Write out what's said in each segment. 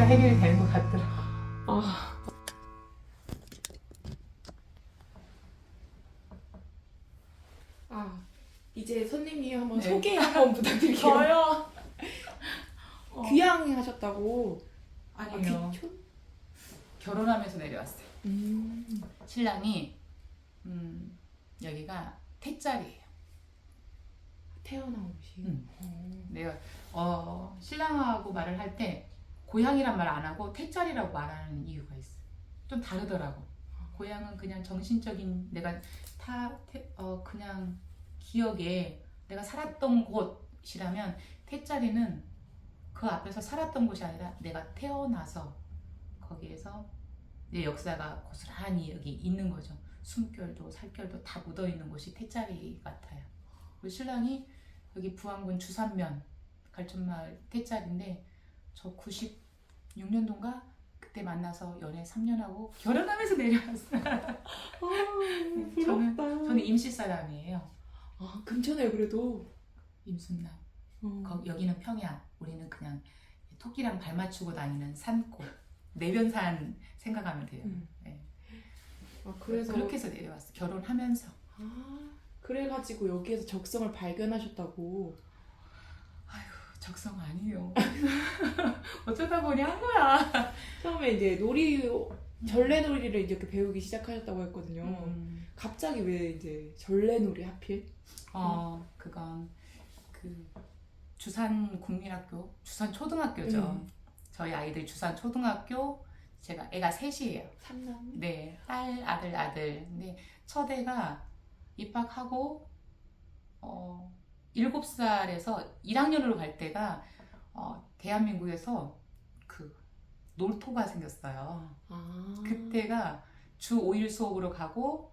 문제가 해결이 되는 것 같더라고. 아, 이제 선생님 한번 네. 소개 한번 부탁드릴게요. 저요? 귀향하셨다고. 아니요. 귀촌? 결혼하면서 내려왔어요. 음. 신랑이 여기가 태짜리예요. 태어난 곳이. 내가 신랑하고 말을 할 때 고향이란 말 안 하고 태짜리라고 말하는 이유가 있어요. 좀 다르더라고. 고향은 그냥 정신적인 내가 그냥 기억에 내가 살았던 곳이라면 태짜리는 그 앞에서 살았던 곳이 아니라 내가 태어나서 거기에서 내 역사가 고스란히 여기 있는 거죠. 숨결도 살결도 다 묻어 있는 곳이 태짜리 같아요. 우리 신랑이 여기 부안군 주산면 갈촌마을 태짜리인데 저 96년도인가 그때 만나서 연애 3년하고 결혼하면서 내려왔어요. 부럽다. 저는 임시 사람이에요. 아, 근처네요, 그래도. 임순남. 여기는 평야. 우리는 그냥 토끼랑 발 맞추고 다니는 산골. 내변산 생각하면 돼요. 네. 그래서. 그렇게 해서 내려왔어요. 결혼하면서. 그래가지고 여기에서 적성을 발견하셨다고. 적성 아니에요. 어쩌다 보니 한 거야. 처음에 이제 전래놀이를 이제 이렇게 배우기 시작하셨다고 했거든요. 갑자기 왜 이제 전래놀이 하필? 그건 주산국민학교, 주산초등학교죠. 저희 아이들 주산초등학교, 제가 애가 셋이에요. 3남? 네, 딸, 아들. 근데 첫 애가 입학하고 7살에서 1학년으로 갈 때가 대한민국에서 그 놀토가 생겼어요. 그때가 주 5일 수업으로 가고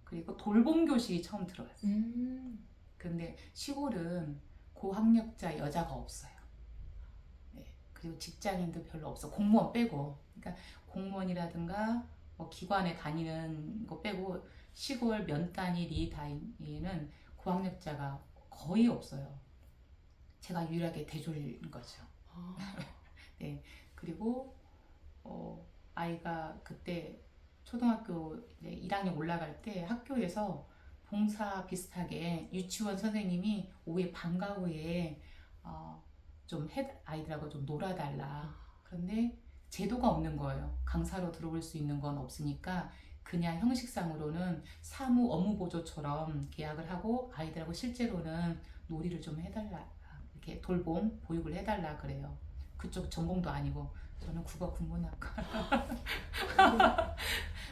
그리고 돌봄 교실이 처음 들어왔어요. 근데 시골은 고학력자 여자가 없어요. 네, 그리고 직장인도 별로 없어. 공무원 빼고. 그러니까 공무원이라든가 뭐 기관에 다니는 거 빼고 시골 면 단위, 리 단위는 고학력자가 거의 없어요. 제가 유일하게 대졸인 거죠. 네, 그리고 아이가 그때 초등학교 이제 1학년 올라갈 때 학교에서 봉사 비슷하게 유치원 선생님이 오후에 방과 후에 좀 아이들하고 좀 놀아달라. 그런데 제도가 없는 거예요. 강사로 들어올 수 있는 건 없으니까 그냥 형식상으로는 사무 업무보조처럼 계약을 하고 아이들하고 실제로는 놀이를 좀 해달라. 이렇게 돌봄, 보육을 해달라 그래요. 그쪽 전공도 아니고 저는 국어 국문학과.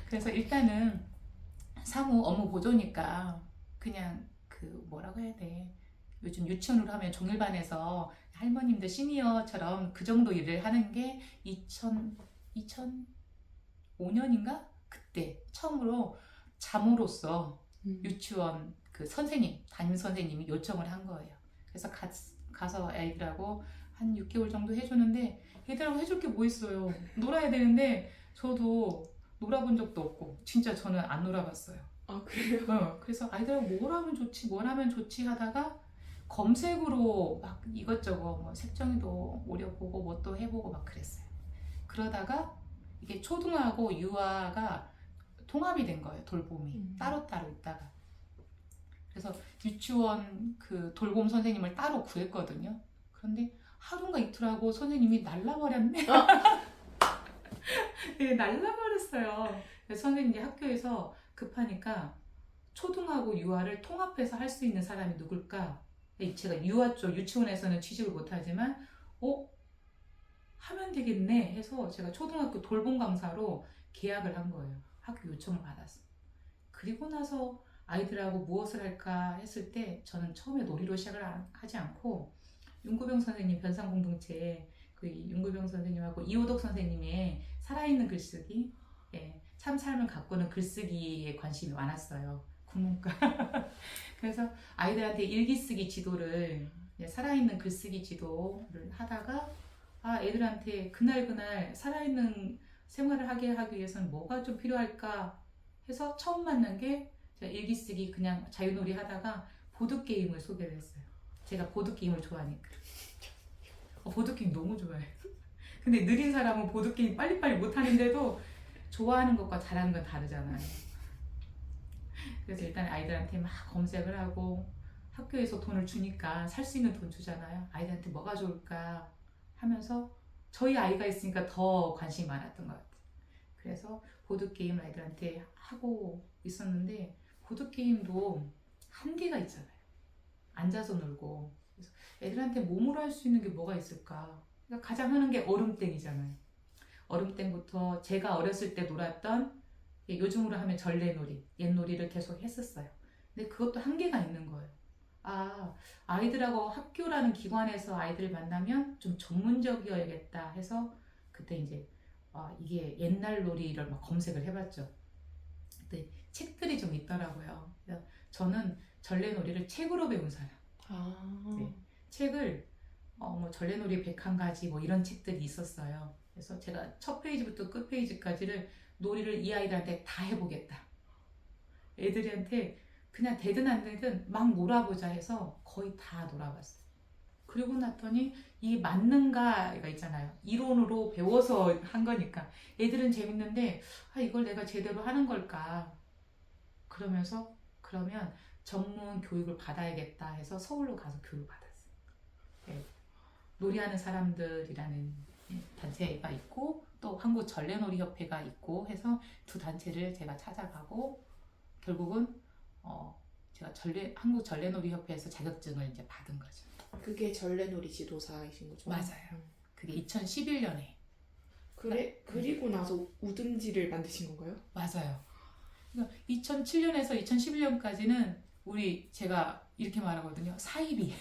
그래서 일단은 사무 업무 보조니까 그냥 뭐라고 해야 돼. 요즘 유치원으로 하면 종일반에서 할머님들 시니어처럼 그 정도 일을 하는 게 2005년인가? 그때 처음으로 자모로서 유치원 그 선생님, 담임 선생님이 요청을 한 거예요. 그래서 가서 애들하고 한 6개월 정도 해주는데 애들하고 해줄 게 뭐 있어요. 놀아야 되는데 저도 놀아본 적도 없고 진짜 저는 안 놀아봤어요. 그래요? 그래서 아이들하고 뭘 하면 좋지 하다가 검색으로 막 이것저것 뭐 색종이도 오려보고 뭐 또 해보고 막 그랬어요. 그러다가 이게 초등하고 유아가 통합이 된 거예요. 돌봄이 따로따로 있다가. 그래서 유치원 그 돌봄 선생님을 따로 구했거든요. 그런데 하루인가 이틀하고 선생님이 날라버렸네. 네, 날라버렸어요. 선생님이 학교에서 급하니까 초등하고 유아를 통합해서 할 수 있는 사람이 누굴까? 제가 유아 쪽 유치원에서는 취직을 못하지만 하면 되겠네 해서 제가 초등학교 돌봄 강사로 계약을 한 거예요. 학교 요청을 받았어. 그리고 나서 아이들하고 무엇을 할까 했을 때 저는 처음에 놀이로 시작을 하지 않고 윤구병 선생님 변상공동체 그 윤구병 선생님하고 이호덕 선생님의 살아있는 글쓰기, 참 삶을 가꾸는 글쓰기에 관심이 많았어요. 국문과. 그래서 아이들한테 일기쓰기 지도를 살아있는 글쓰기 지도를 하다가 애들한테 그날 살아있는 생활을 하게 하기 위해서는 뭐가 좀 필요할까 해서 처음 만난 게 제가 일기쓰기 그냥 자유놀이 하다가 보드게임을 소개를 했어요. 제가 보드게임을 좋아하니까. 보드게임 너무 좋아해요. 근데 느린 사람은 보드게임 빨리빨리 못하는데도 좋아하는 것과 잘하는 건 다르잖아요. 그래서 일단 아이들한테 막 검색을 하고 학교에서 돈을 주니까 살 수 있는 돈 주잖아요. 아이들한테 뭐가 좋을까 하면서 저희 아이가 있으니까 더 관심이 많았던 것 같아요. 그래서 보드게임 아이들한테 하고 있었는데 보드게임도 한계가 있잖아요. 앉아서 놀고. 그래서 애들한테 몸으로 할 수 있는 게 뭐가 있을까? 그러니까 가장 하는 게 얼음땡이잖아요. 얼음땡부터 제가 어렸을 때 놀았던 요즘으로 하면 전래놀이, 옛놀이를 계속 했었어요. 근데 그것도 한계가 있는 거예요. 아, 아이들하고 학교라는 기관에서 아이들을 만나면 좀 전문적이어야겠다 해서 그때 이제 이게 옛날 놀이를 막 검색을 해봤죠. 근데 책들이 좀 있더라고요. 그래서 저는 전래놀이를 책으로 배운 사람. 네. 책을 뭐 전래놀이 101가지 뭐 이런 책들이 있었어요. 그래서 제가 첫 페이지부터 끝 페이지까지를 놀이를 이 아이들한테 다 해보겠다. 애들한테 그냥 되든 안 되든 막 놀아보자 해서 거의 다 놀아봤어요. 그리고 났더니 이게 맞는가가 있잖아요. 이론으로 배워서 한 거니까 애들은 재밌는데 이걸 내가 제대로 하는 걸까? 그러면서 그러면 전문 교육을 받아야겠다 해서 서울로 가서 교육을 받았어요. 네. 놀이하는 사람들이라는 단체가 있고 또 한국 전래놀이협회가 있고 해서 두 단체를 제가 찾아가고 결국은 제가 한국 전래놀이협회에서 자격증을 이제 받은 거죠. 그게 전래놀이 지도사이신 거죠? 맞아요. 그게 2011년에. 그리고 나서 우등지를 만드신 건가요? 맞아요. 그러니까 2007년에서 2011년까지는 제가 이렇게 말하거든요. 사이비,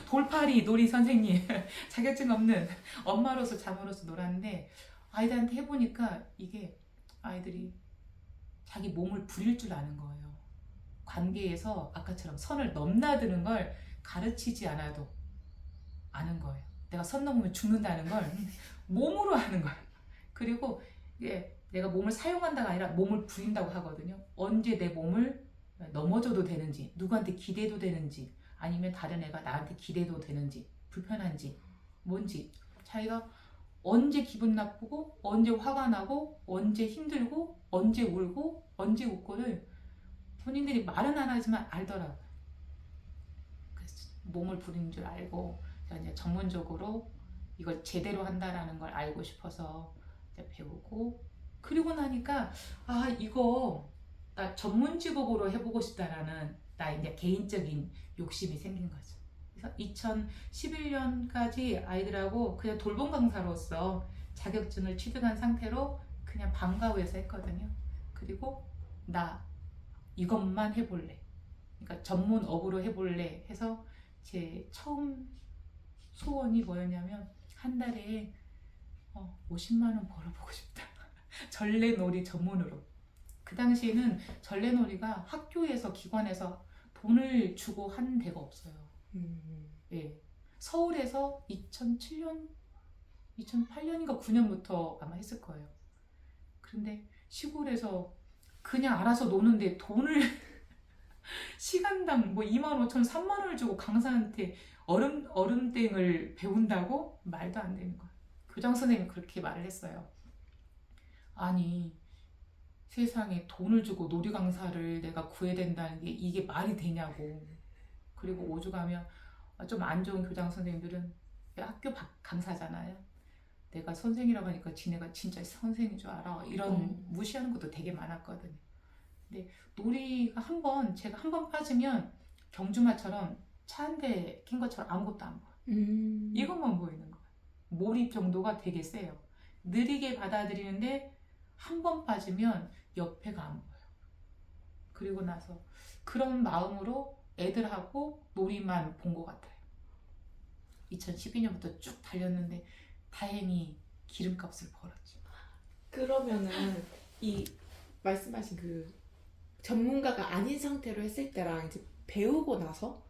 돌팔이 놀이 선생님, 자격증 없는 엄마로서 자모로서 놀았는데 아이들한테 해보니까 이게 아이들이 자기 몸을 부릴 줄 아는 거예요. 관계에서 아까처럼 선을 넘나드는 걸 가르치지 않아도 아는 거예요. 내가 선 넘으면 죽는다는 걸 몸으로 하는 거예요. 그리고 내가 몸을 사용한다가 아니라 몸을 부린다고 하거든요. 언제 내 몸을 넘어져도 되는지, 누구한테 기대도 되는지, 아니면 다른 애가 나한테 기대도 되는지, 불편한지, 뭔지, 자기가 언제 기분 나쁘고, 언제 화가 나고, 언제 힘들고, 언제 울고, 언제 웃고를 본인들이 말은 안 하지만 알더라고요. 그래서 몸을 부리는 줄 알고, 이제 전문적으로 이걸 제대로 한다라는 걸 알고 싶어서 이제 배우고, 그리고 나니까 이거 나 전문 직업으로 해보고 싶다라는 나 이제 개인적인 욕심이 생긴 거죠. 그래서 2011년까지 아이들하고 그냥 돌봄 강사로서 자격증을 취득한 상태로 그냥 방과후에서 했거든요. 그리고 나 이것만 해볼래. 그러니까 전문 업으로 해볼래 해서 제 처음 소원이 뭐였냐면 한 달에 50만 원 벌어보고 싶다. 전래놀이 전문으로. 그 당시에는 전래놀이가 학교에서 기관에서 돈을 주고 한 데가 없어요. 예. 서울에서 2007년, 2008년인가 9년부터 아마 했을 거예요. 그런데 시골에서 그냥 알아서 노는데 돈을 시간당 뭐 25,000원, 3만 원을 주고 강사한테 얼음땡을 배운다고? 말도 안 되는 거예요. 교장 선생님이 그렇게 말을 했어요. 아니 세상에 돈을 주고 놀이 강사를 내가 구해야 된다는 게 이게 말이 되냐고. 그리고 오죽하면 좀 안 좋은 교장 선생님들은 학교 강사잖아요. 내가 선생이라고 하니까 지네가 진짜 선생인 줄 알아. 이런 무시하는 것도 되게 많았거든요. 근데 놀이가 제가 한 번 빠지면 경주마처럼 차 한 대 낀 것처럼 아무것도 안 보여. 이것만 보이는 거예요. 몰입 정도가 되게 세요. 느리게 받아들이는데 한 번 빠지면 옆에가 안 보여. 그리고 나서 그런 마음으로 애들하고 놀이만 본 것 같아요. 2012년부터 쭉 달렸는데 다행히 기름값을 벌었죠. 그러면은 이 말씀하신 그 전문가가 아닌 상태로 했을 때랑 이제 배우고 나서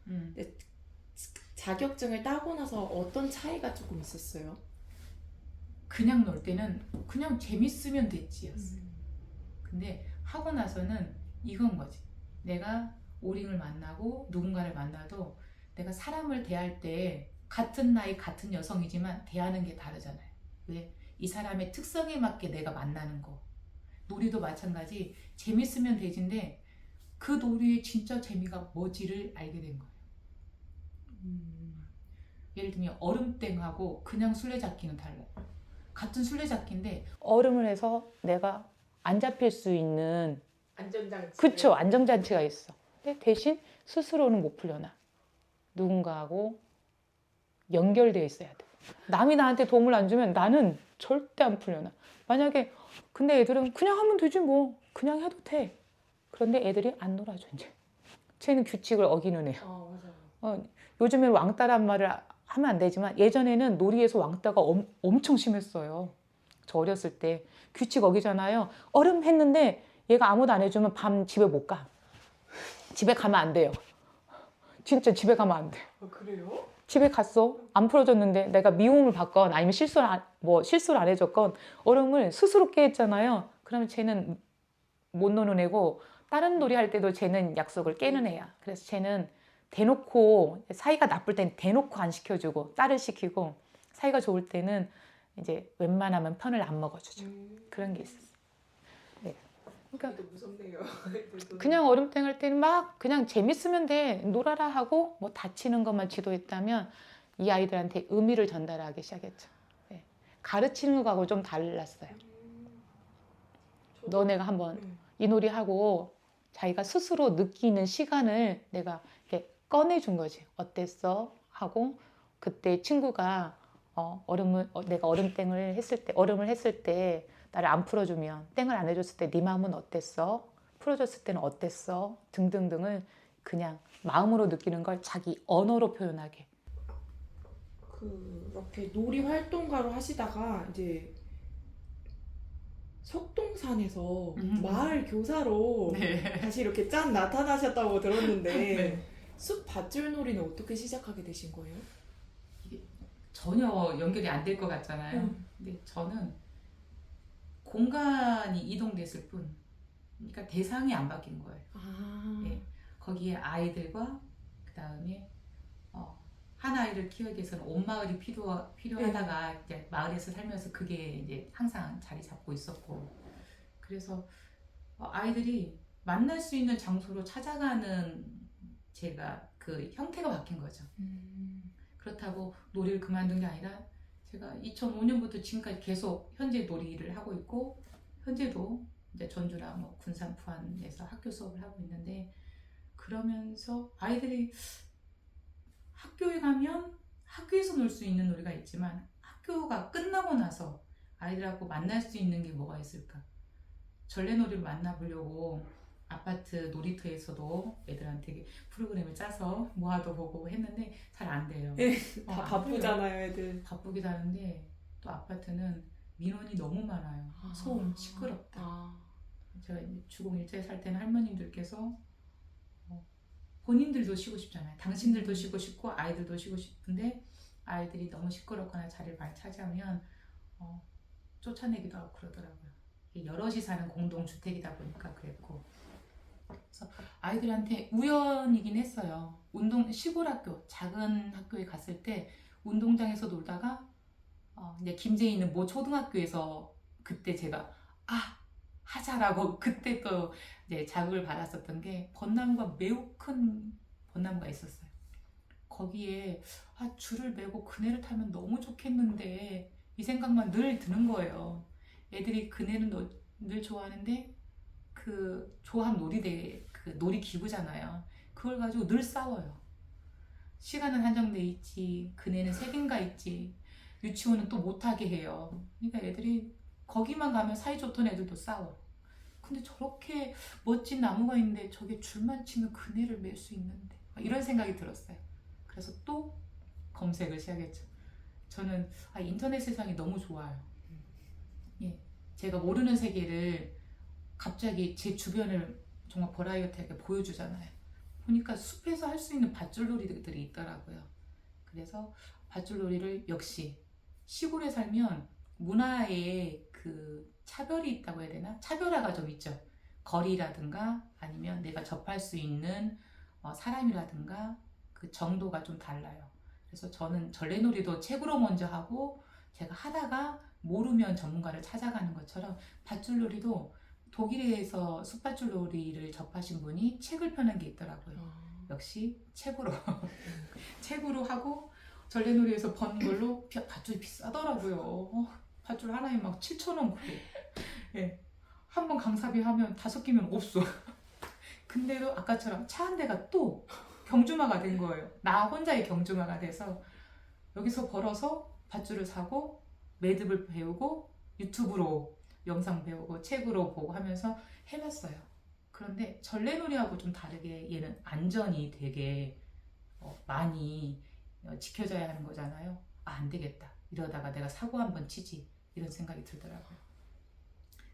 자격증을 따고 나서 어떤 차이가 조금 있었어요? 그냥 놀 때는 그냥 재밌으면 됐지였어요. 근데 하고 나서는 이건 거지. 내가 오링을 만나고 누군가를 만나도 내가 사람을 대할 때 같은 나이 같은 여성이지만 대하는 게 다르잖아요. 왜? 이 사람의 특성에 맞게 내가 만나는 거. 놀이도 마찬가지. 재밌으면 되지인데 그 놀이의 진짜 재미가 뭐지를 알게 된 거예요. 예를 들면 얼음땡하고 그냥 술래잡기는 달라요. 같은 술래잡기인데 얼음을 해서 내가 안 잡힐 수 있는 안전장치. 그쵸, 안정장치가 있어. 근데 대신 스스로는 못 풀려나. 누군가하고 연결되어 있어야 돼. 남이 나한테 도움을 안 주면 나는 절대 안 풀려나. 만약에 근데 애들은 그냥 하면 되지 뭐. 그냥 해도 돼. 그런데 애들이 안 놀아줘 이제. 쟤는 규칙을 어기는 애야. 맞아요. 요즘엔 왕따란 말을 하면 안 되지만 예전에는 놀이에서 왕따가 엄청 심했어요. 저 어렸을 때 규칙 어기잖아요. 얼음 했는데 얘가 아무도 안 해주면 밤 집에 못 가. 집에 가면 안 돼요. 진짜 집에 가면 안 돼. 그래요? 집에 갔어. 안 풀어줬는데 내가 미움을 받건 아니면 실수를 안 해줬건 얼음을 스스로 깨했잖아요. 그러면 쟤는 못 노는 애고 다른 놀이 할 때도 쟤는 약속을 깨는 애야. 그래서 쟤는 대놓고 사이가 나쁠 땐 대놓고 안 시켜주고 딸을 시키고 사이가 좋을 때는 이제 웬만하면 편을 안 먹어주죠. 그런 게 있었어. 네. 그러니까 무섭네요. 그냥 얼음땡 할 때는 막 그냥 재밌으면 돼 놀아라 하고 뭐 다치는 것만 지도했다면 이 아이들한테 의미를 전달하기 시작했죠. 네. 가르치는 거하고 좀 달랐어요. 너네가 한번 이 놀이 하고 자기가 스스로 느끼는 시간을 내가 이렇게 꺼내준 거지. 어땠어? 하고 그때 친구가 내가 얼음을 했을 때 나를 안 풀어주면 땡을 안 해줬을 때 네 마음은 어땠어? 풀어줬을 때는 어땠어? 등등등을 그냥 마음으로 느끼는 걸 자기 언어로 표현하게. 그렇게 놀이 활동가로 하시다가 이제 석동산에서 마을 교사로 다시 이렇게 짠 나타나셨다고 들었는데 네. 숲 밧줄놀이는 어떻게 시작하게 되신 거예요? 전혀 연결이 안 될 것 같잖아요. 근데 저는 공간이 이동됐을 뿐, 그러니까 대상이 안 바뀐 거예요. 네. 거기에 아이들과 그 다음에 한 아이를 키우기 위해서는 온 마을이 필요하다가 이제 마을에서 살면서 그게 이제 항상 자리 잡고 있었고, 그래서 아이들이 만날 수 있는 장소로 찾아가는 제가 그 형태가 바뀐 거죠. 그렇다고 놀이를 그만둔 게 아니라 제가 2005년부터 지금까지 계속 현재 놀이를 하고 있고 현재도 이제 전주나 뭐 군산 부안에서 학교 수업을 하고 있는데 그러면서 아이들이 학교에 가면 학교에서 놀 수 있는 놀이가 있지만 학교가 끝나고 나서 아이들하고 만날 수 있는 게 뭐가 있을까? 전래놀이를 만나보려고 아파트 놀이터에서도 애들한테 프로그램을 짜서 모아둬보고 했는데 잘 안 돼요. 다 바쁘잖아요, 애들. 바쁘기도 하는데 또 아파트는 민원이 너무 많아요. 소음, 시끄럽다. 제가 주공 일자에 살 때는 할머님들께서 본인들도 쉬고 싶잖아요. 당신들도 쉬고 싶고 아이들도 쉬고 싶은데 아이들이 너무 시끄럽거나 자리를 많이 차지하면 쫓아내기도 하고 그러더라고요. 여럿이 사는 공동주택이다 보니까 그랬고, 그래서 아이들한테 우연이긴 했어요. 시골 학교, 작은 학교에 갔을 때 운동장에서 놀다가 이제 김제에 있는 모 초등학교에서 그때 제가 하자라고 그때 또 이제 자극을 받았었던 게 벚나무가 매우 큰 벚나무가 있었어요. 거기에 줄을 메고 그네를 타면 너무 좋겠는데 이 생각만 늘 드는 거예요. 애들이 그네는 늘 좋아하는데 그 조합 놀이대 그 놀이기구잖아요. 그걸 가지고 늘 싸워요. 시간은 한정돼 있지, 그네는 3개인가 있지, 유치원은 또 못하게 해요. 그러니까 애들이 거기만 가면 사이좋던 애들도 싸워. 근데 저렇게 멋진 나무가 있는데 저게 줄만 치면 그네를 맬 수 있는데 이런 생각이 들었어요. 그래서 또 검색을 시작했죠. 저는 인터넷 세상이 너무 좋아요. 예, 제가 모르는 세계를 갑자기 제 주변을 정말 버라이어티하게 보여주잖아요. 보니까 숲에서 할 수 있는 밧줄놀이들이 있더라고요. 그래서 밧줄놀이를 역시 시골에 살면 문화에 그 차별이 있다고 해야 되나? 차별화가 좀 있죠. 거리라든가 아니면 내가 접할 수 있는 사람이라든가 그 정도가 좀 달라요. 그래서 저는 전래놀이도 책으로 먼저 하고 제가 하다가 모르면 전문가를 찾아가는 것처럼 밧줄놀이도 독일에서 숲밧줄놀이를 접하신 분이 책을 펴는 게 있더라고요. 역시 책으로 책으로 하고 전래놀이에서 번 걸로 밧줄이 비싸더라고요. 밧줄 하나에 막 7,000원 그래. 예. 한 번 강사비 하면 5개면 없어. 근데도 아까처럼 차 한 대가 또 경주마가 된 거예요. 나 혼자의 경주마가 돼서 여기서 벌어서 밧줄을 사고 매듭을 배우고 유튜브로 영상 배우고 책으로 보고 하면서 해봤어요. 그런데 전래놀이하고 좀 다르게 얘는 안전이 되게 많이 지켜져야 하는 거잖아요. 안 되겠다. 이러다가 내가 사고 한번 치지. 이런 생각이 들더라고요.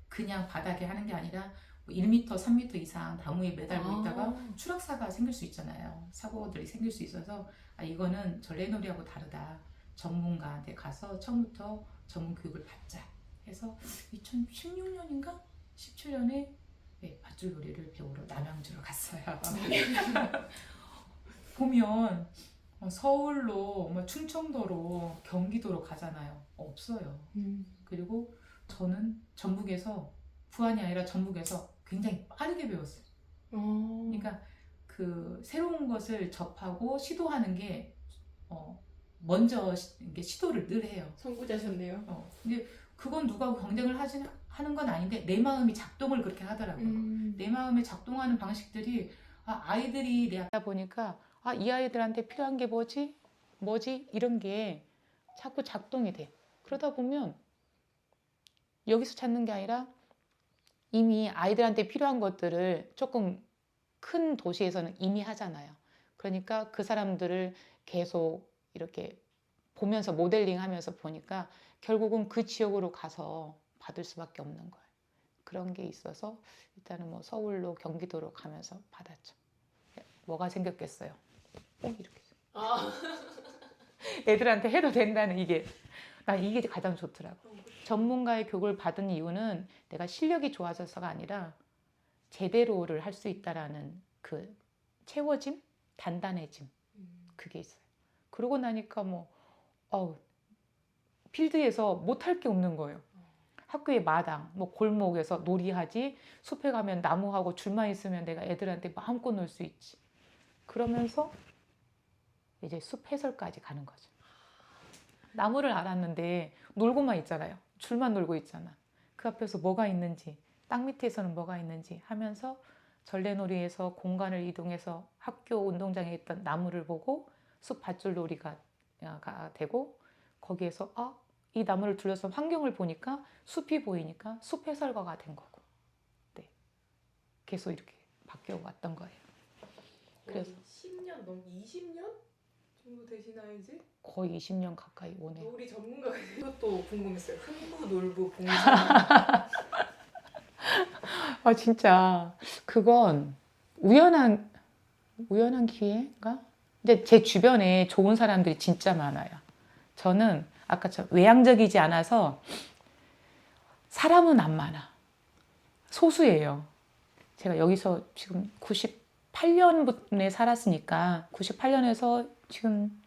그냥 바닥에 하는 게 아니라 1m, 3m 이상 나무에 매달고 있다가 추락사가 생길 수 있잖아요. 사고들이 생길 수 있어서 이거는 전래놀이하고 다르다. 전문가한테 가서 처음부터 전문 교육을 받자 해서 2016년인가? 17년에 밧줄놀이를 배우러 남양주로 갔어요. 보면 서울로 충청도로 경기도로 가잖아요. 없어요. 그리고 저는 전북에서 부안이 아니라 전북에서 굉장히 빠르게 배웠어요. 그러니까 그 새로운 것을 접하고 시도하는 게 먼저 시도를 늘 해요. 선구자셨네요. 근데 그건 누가 경쟁을 하는 건 아닌데 내 마음이 작동을 그렇게 하더라고요. 내 마음에 작동하는 방식들이 아이들이 내 앞에 보니까 이 아이들한테 필요한 게 뭐지? 이런 게 자꾸 작동이 돼. 그러다 보면 여기서 찾는 게 아니라 이미 아이들한테 필요한 것들을 조금 큰 도시에서는 이미 하잖아요. 그러니까 그 사람들을 계속 이렇게 보면서 모델링 하면서 보니까 결국은 그 지역으로 가서 받을 수밖에 없는 거예요. 그런 게 있어서 일단은 서울로 경기도로 가면서 받았죠. 뭐가 생겼겠어요? 이렇게. 애들한테 해도 된다는 난 이게 가장 좋더라고. 전문가의 교육을 받은 이유는 내가 실력이 좋아져서가 아니라 제대로를 할 수 있다라는 그 채워짐, 단단해짐 그게 있어요. 그러고 나니까 필드에서 못할 게 없는 거예요. 학교의 마당, 골목에서 놀이하지, 숲에 가면 나무하고 줄만 있으면 내가 애들한테 마음껏 놀 수 있지. 그러면서 이제 숲 해설까지 가는 거죠. 나무를 알았는데 놀고만 있잖아요. 줄만 놀고 있잖아. 그 앞에서 뭐가 있는지, 땅 밑에서는 뭐가 있는지 하면서 전래놀이에서 공간을 이동해서 학교 운동장에 있던 나무를 보고 숲 밧줄놀이가 되고 거기에서 이 나무를 둘러서 환경을 보니까 숲이 보이니까 숲 해설가가 된 거고. 네. 계속 이렇게 바뀌어 왔던 거예요. 그래서 10년 넘 20년 정도 되시나요 이제? 거의 20년 가까이 오네요. 놀이 전문가가 이것도 궁금했어요. 흥부, 놀부, 봉사. 진짜 그건 우연한 기회인가? 근데 제 주변에 좋은 사람들이 진짜 많아요. 저는 아까처럼 외향적이지 않아서 사람은 안 많아. 소수예요. 제가 여기서 지금 98년에 살았으니까 98년에서 지금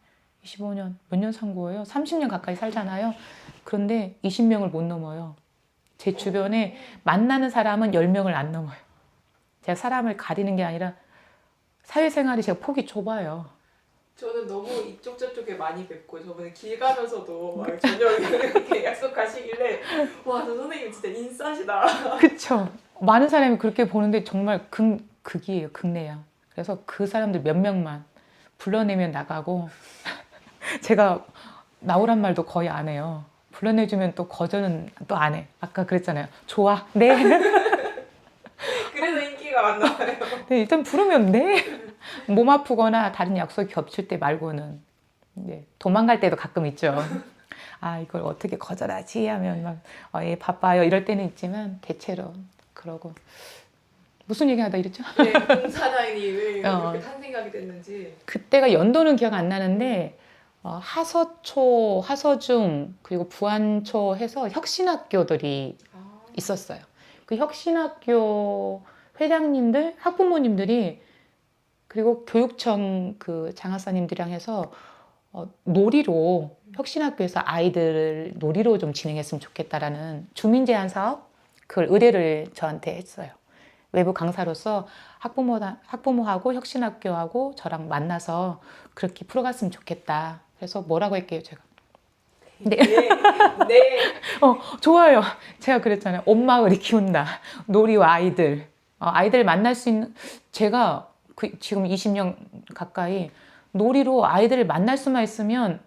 25년, 몇 년 산 거예요? 30년 가까이 살잖아요. 그런데 20명을 못 넘어요. 제 주변에 만나는 사람은 10명을 안 넘어요. 제가 사람을 가리는 게 아니라 사회생활이 제가 폭이 좁아요. 저는 너무 이쪽 저쪽에 많이 뵙고 저번에 길 가면서도 막 저녁에 이렇게 약속하시길래 와, 저 선생님 진짜 인싸시다. 그쵸. 많은 사람이 그렇게 보는데 정말 극이에요. 극내야. 그래서 그 사람들 몇 명만 불러내면 나가고 제가 나오란 말도 거의 안 해요. 불러내주면 또 거절은 또 안 해. 아까 그랬잖아요. 좋아. 네. 그래서 인기가 많나 봐요. 네, 일단 부르면 네. 몸 아프거나 다른 약속이 겹칠 때 말고는 네, 도망갈 때도 가끔 있죠. 이걸 어떻게 거절하지 하면 예, 바빠요 이럴 때는 있지만 대체로 그러고 무슨 얘기하다 이랬죠? 네, 봉사단이 왜 이렇게 탄생하게 됐는지. 그때가 연도는 기억 안 나는데 하서초, 하서중 그리고 부안초 해서 혁신학교들이 있었어요. 그 혁신학교 회장님들, 학부모님들이 그리고 교육청 그 장학사님들이랑 해서 놀이로 혁신학교에서 아이들을 놀이로 좀 진행했으면 좋겠다라는 주민 제한 사업 그걸 의뢰를 저한테 했어요. 외부 강사로서 학부모하고 혁신학교하고 저랑 만나서 그렇게 풀어갔으면 좋겠다. 그래서 뭐라고 할게요, 제가. 네. 네. 좋아요. 제가 그랬잖아요. 온마을이 키운다. 놀이와 아이들. 아이들 만날 수 있는, 제가 지금 20년 가까이 놀이로 아이들을 만날 수만 있으면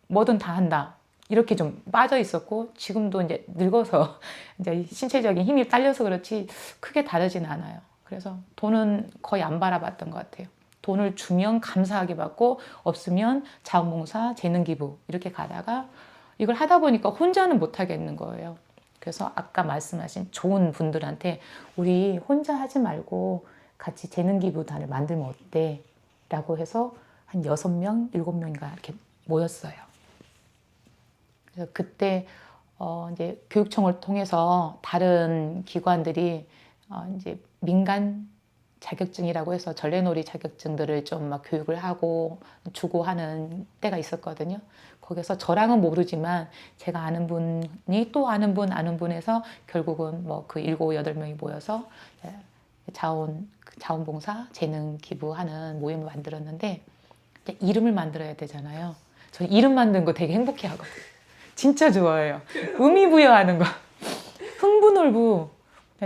뭐든 다 한다. 이렇게 좀 빠져 있었고, 지금도 이제 늙어서 이제 신체적인 힘이 딸려서 그렇지 크게 다르진 않아요. 그래서 돈은 거의 안 바라봤던 것 같아요. 돈을 주면 감사하게 받고, 없으면 자원봉사, 재능기부 이렇게 가다가 이걸 하다 보니까 혼자는 못 하겠는 거예요. 그래서 아까 말씀하신 좋은 분들한테 우리 혼자 하지 말고 같이 재능기부단을 만들면 어때? 라고 해서 한 6명, 7명인가 이렇게 모였어요. 그래서 그때 이제 교육청을 통해서 다른 기관들이 이제 민간 자격증이라고 해서 전래놀이 자격증들을 좀 막 교육을 하고 주고 하는 때가 있었거든요. 거기서 저랑은 모르지만 제가 아는 분이 또 아는 분해서 결국은 뭐 그 7, 8명이 모여서 자원봉사 재능 기부하는 모임을 만들었는데 이름을 만들어야 되잖아요. 저는 이름 만드는 거 되게 행복해 하거든요. 진짜 좋아해요. 의미 부여하는 거. 흥부놀부,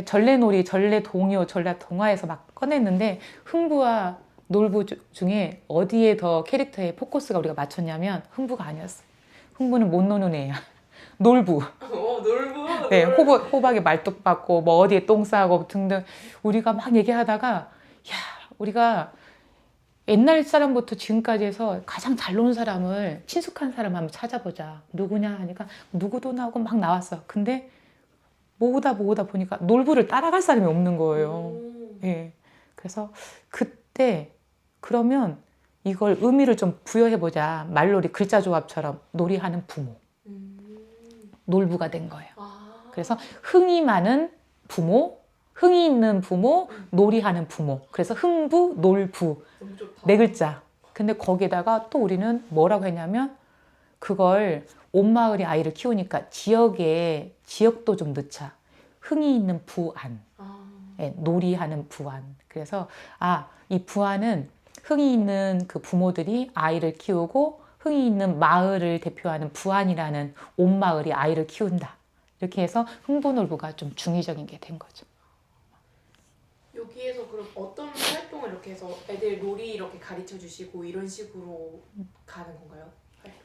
전래놀이, 전래동요, 전래동화에서 막 꺼냈는데 흥부와 놀부 중에 어디에 더 캐릭터의 포커스가 우리가 맞췄냐면 흥부가 아니었어요. 흥부는 못 노는 애야. 놀부. 놀부. 네, 호박에 말뚝 박고 뭐 어디에 똥 싸고 등등 우리가 막 얘기하다가 야, 우리가 옛날 사람부터 지금까지 해서 가장 잘 노는 사람을 친숙한 사람 한번 찾아보자. 누구냐 하니까 누구도 나오고 막 나왔어. 근데 모으다 보니까 놀부를 따라갈 사람이 없는 거예요. 예. 그래서 그때 그러면 이걸 의미를 좀 부여해보자. 말놀이 글자 조합처럼 놀이하는 부모. 놀부가 된 거예요. 그래서 흥이 많은 부모, 흥이 있는 부모, 놀이하는 부모. 그래서 흥부, 놀부. 너무 좋다. 4글자. 근데 거기다가 또 우리는 뭐라고 했냐면 그걸 온 마을이 아이를 키우니까 지역도 좀 넣자. 흥이 있는 부안. 네, 놀이하는 부안. 그래서 이 부안은 흥이 있는 그 부모들이 아이를 키우고 흥이 있는 마을을 대표하는 부안이라는 온 마을이 아이를 키운다. 이렇게 해서 흥부놀부가 좀 중의적인 게 된 거죠. 여기에서 그럼 어떤 활동을 이렇게 해서 애들 놀이 이렇게 가르쳐 주시고 이런 식으로 가는 건가요?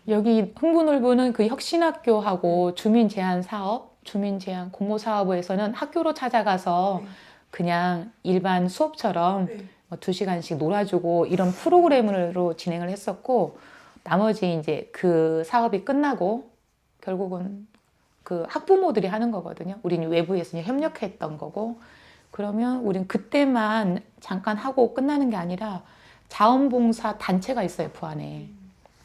여기 흥부놀부는 그 혁신학교하고 주민제한 사업, 주민제한 공모사업에서는 학교로 찾아가서 그냥 일반 수업처럼 2시간씩 놀아주고 이런 프로그램으로 진행을 했었고 나머지 이제 그 사업이 끝나고 결국은 그 학부모들이 하는 거거든요. 우리는 외부에서 협력했던 거고 그러면 우린 그때만 잠깐 하고 끝나는 게 아니라 자원봉사 단체가 있어요, 부안에.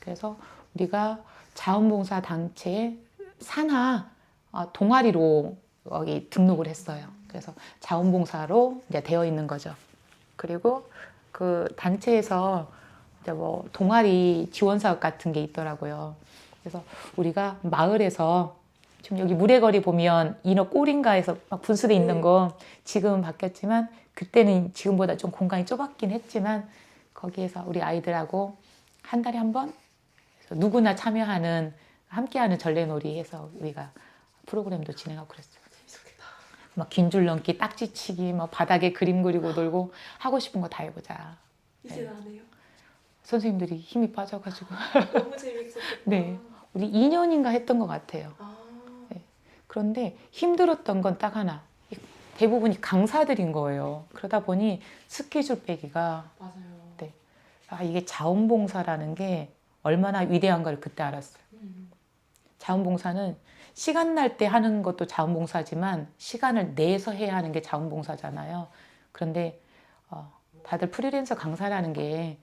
그래서 우리가 자원봉사 단체에 산하 동아리로 여기 등록을 했어요. 그래서 자원봉사로 이제 되어 있는 거죠. 그리고 그 단체에서 이제 뭐 동아리 지원 사업 같은 게 있더라고요. 그래서 우리가 마을에서 지금 여기 물의거리 보면 인어 꼴인가에서 막 분수대 있는 거 지금은 바뀌었지만 그때는 지금보다 좀 공간이 좁았긴 했지만 거기에서 우리 아이들하고 한 달에 한 번 누구나 참여하는 함께하는 전래놀이 해서 우리가 프로그램도 진행하고 그랬어요. 재밌었겠다. 막 긴 줄 넘기, 딱지치기, 막 바닥에 그림 그리고 놀고 하고 싶은 거 다 해보자. 이제 나네요. 선생님들이 힘이 빠져가지고 너무 재밌었겠다. 네, 우리 2년인가 했던 것 같아요. 그런데 힘들었던 건 딱 하나. 대부분이 강사들인 거예요. 그러다 보니 스케줄 빼기가 맞아요. 네. 이게 자원봉사라는 게 얼마나 위대한가를 그때 알았어요. 자원봉사는 시간 날 때 하는 것도 자원봉사지만 시간을 내서 해야 하는 게 자원봉사잖아요. 그런데 다들 프리랜서 강사라는 게